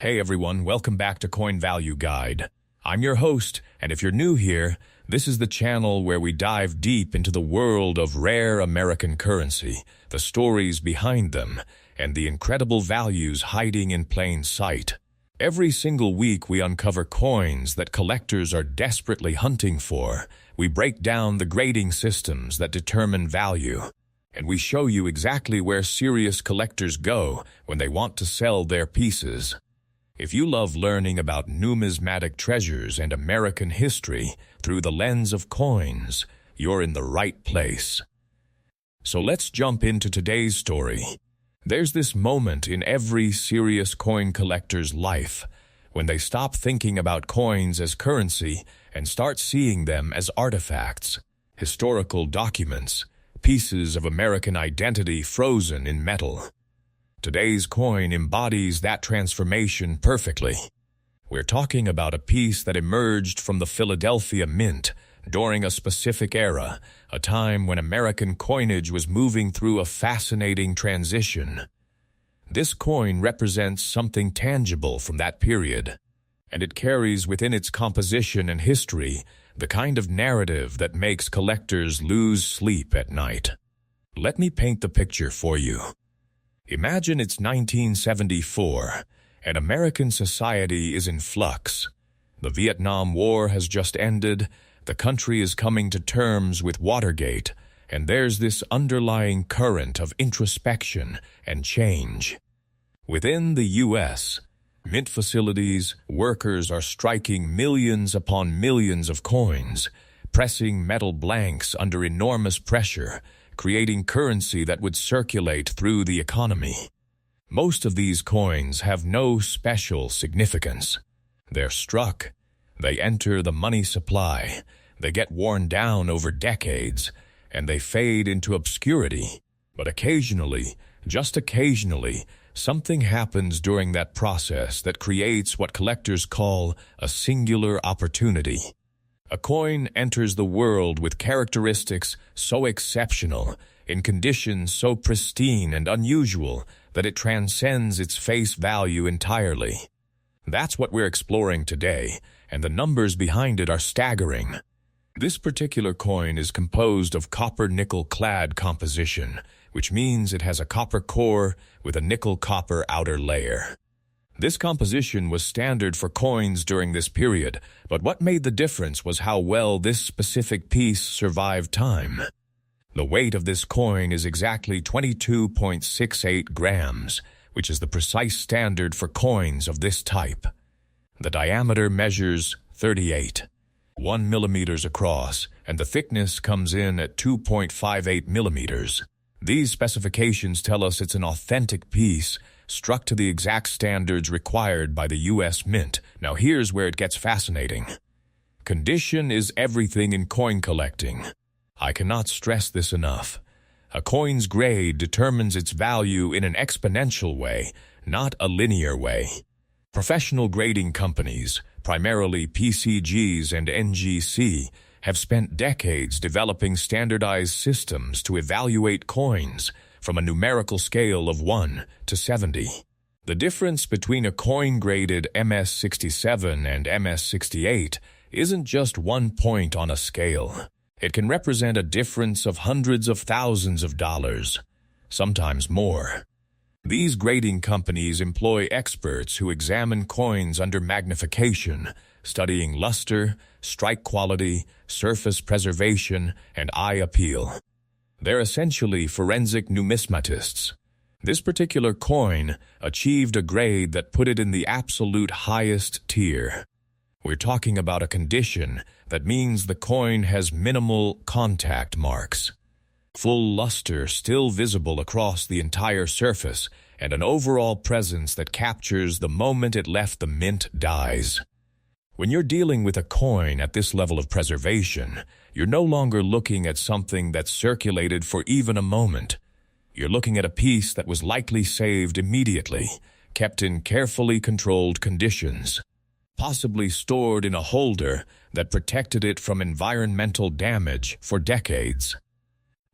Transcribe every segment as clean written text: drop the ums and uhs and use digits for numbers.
Hey everyone, welcome back to Coin Value Guide. I'm your host, and if you're new here, this is the channel where we dive deep into the world of rare American currency, the stories behind them, and the incredible values hiding in plain sight. Every single week we uncover coins that collectors are desperately hunting for. We break down the grading systems that determine value, and we show you exactly where serious collectors go when they want to sell their pieces. If you love learning about numismatic treasures and American history through the lens of coins, you're in the right place. So let's jump into today's story. There's this moment in every serious coin collector's life when they stop thinking about coins as currency and start seeing them as artifacts, historical documents, pieces of American identity frozen in metal. Today's coin embodies that transformation perfectly. We're talking about a piece that emerged from the Philadelphia Mint during a specific era, a time when American coinage was moving through a fascinating transition. This coin represents something tangible from that period, and it carries within its composition and history the kind of narrative that makes collectors lose sleep at night. Let me paint the picture for you. Imagine it's 1974, and American society is in flux. The Vietnam War has just ended, the country is coming to terms with Watergate, and there's this underlying current of introspection and change. Within the U.S., mint facilities, workers are striking millions upon millions of coins, pressing metal blanks under enormous pressure, creating currency that would circulate through the economy. Most of these coins have no special significance. They're struck, they enter the money supply, they get worn down over decades, and they fade into obscurity. But occasionally, just occasionally, something happens during that process that creates what collectors call a singular opportunity. A coin enters the world with characteristics so exceptional, in conditions so pristine and unusual, that it transcends its face value entirely. That's what we're exploring today, and the numbers behind it are staggering. This particular coin is composed of copper-nickel-clad composition, which means it has a copper core with a nickel-copper outer layer. This composition was standard for coins during this period, but what made the difference was how well this specific piece survived time. The weight of this coin is exactly 22.68 grams, which is the precise standard for coins of this type. The diameter measures 38.1 millimeters across, and the thickness comes in at 2.58 millimeters. These specifications tell us it's an authentic piece, struck to the exact standards required by the U.S. Mint. Now here's where it gets fascinating. Condition is everything in coin collecting. I cannot stress this enough. A coin's grade determines its value in an exponential way, not a linear way. Professional grading companies, primarily PCGs and NGC, have spent decades developing standardized systems to evaluate coins from a numerical scale of 1 to 70. The difference between a coin graded MS-67 and MS-68 isn't just 1 point on a scale. It can represent a difference of hundreds of thousands of dollars, sometimes more. These grading companies employ experts who examine coins under magnification, studying luster, strike quality, surface preservation, and eye appeal. They're essentially forensic numismatists. This particular coin achieved a grade that put it in the absolute highest tier. We're talking about a condition that means the coin has minimal contact marks, full luster still visible across the entire surface, and an overall presence that captures the moment it left the mint dies. When you're dealing with a coin at this level of preservation, you're no longer looking at something that's circulated for even a moment. You're looking at a piece that was likely saved immediately, kept in carefully controlled conditions, possibly stored in a holder that protected it from environmental damage for decades.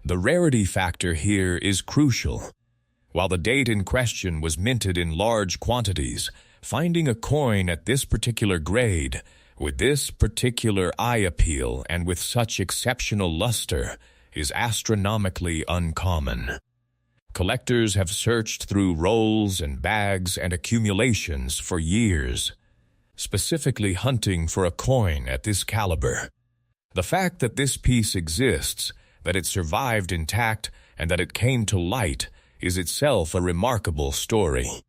The rarity factor here is crucial. While the date in question was minted in large quantities, Finding a coin at this particular grade, with this particular eye appeal and with such exceptional luster, is astronomically uncommon. Collectors have searched through rolls and bags and accumulations for years, specifically hunting for a coin at this caliber. The fact that this piece exists, that it survived intact, and that it came to light is itself a remarkable story.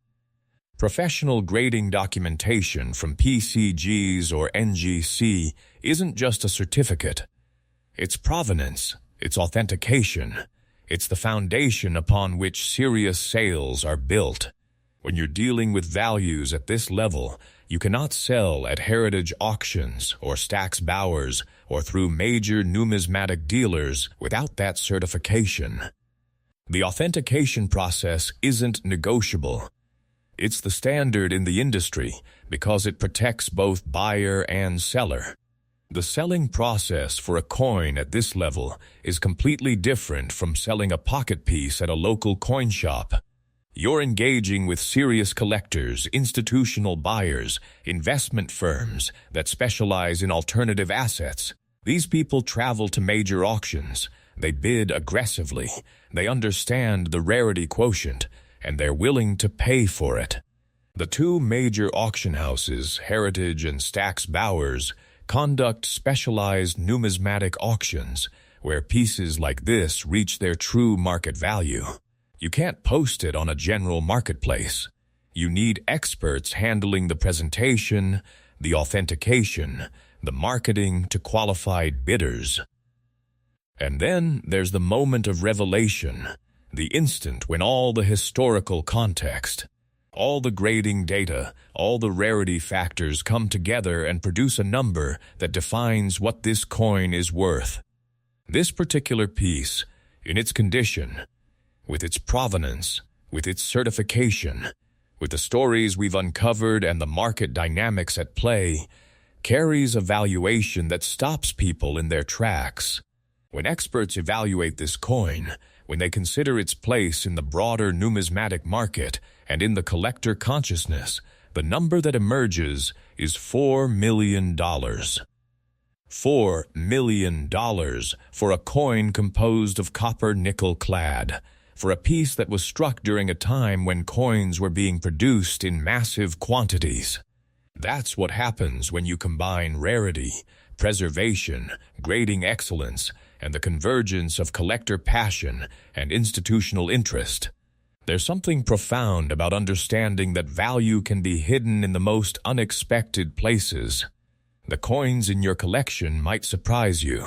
Professional grading documentation from PCGs or NGC isn't just a certificate. It's provenance, it's authentication, it's the foundation upon which serious sales are built. When you're dealing with values at this level, you cannot sell at heritage auctions or Stack's Bowers or through major numismatic dealers without that certification. The authentication process isn't negotiable. It's the standard in the industry because it protects both buyer and seller. The selling process for a coin at this level is completely different from selling a pocket piece at a local coin shop. You're engaging with serious collectors, institutional buyers, investment firms that specialize in alternative assets. These people travel to major auctions. They bid aggressively. They understand the rarity quotient, and they're willing to pay for it. The two major auction houses, Heritage and Stack's Bowers, conduct specialized numismatic auctions where pieces like this reach their true market value. You can't post it on a general marketplace. You need experts handling the presentation, the authentication, the marketing to qualified bidders. And then there's the moment of revelation, the instant when all the historical context, all the grading data, all the rarity factors come together and produce a number that defines what this coin is worth. This particular piece, in its condition, with its provenance, with its certification, with the stories we've uncovered and the market dynamics at play, carries a valuation that stops people in their tracks. When experts evaluate this coin, when they consider its place in the broader numismatic market and in the collector consciousness, the number that emerges is $4 million. $4 million for a coin composed of copper nickel clad, for a piece that was struck during a time when coins were being produced in massive quantities. That's what happens when you combine rarity, preservation, grading excellence, and the convergence of collector passion and institutional interest. There's something profound about understanding that value can be hidden in the most unexpected places. The coins in your collection might surprise you.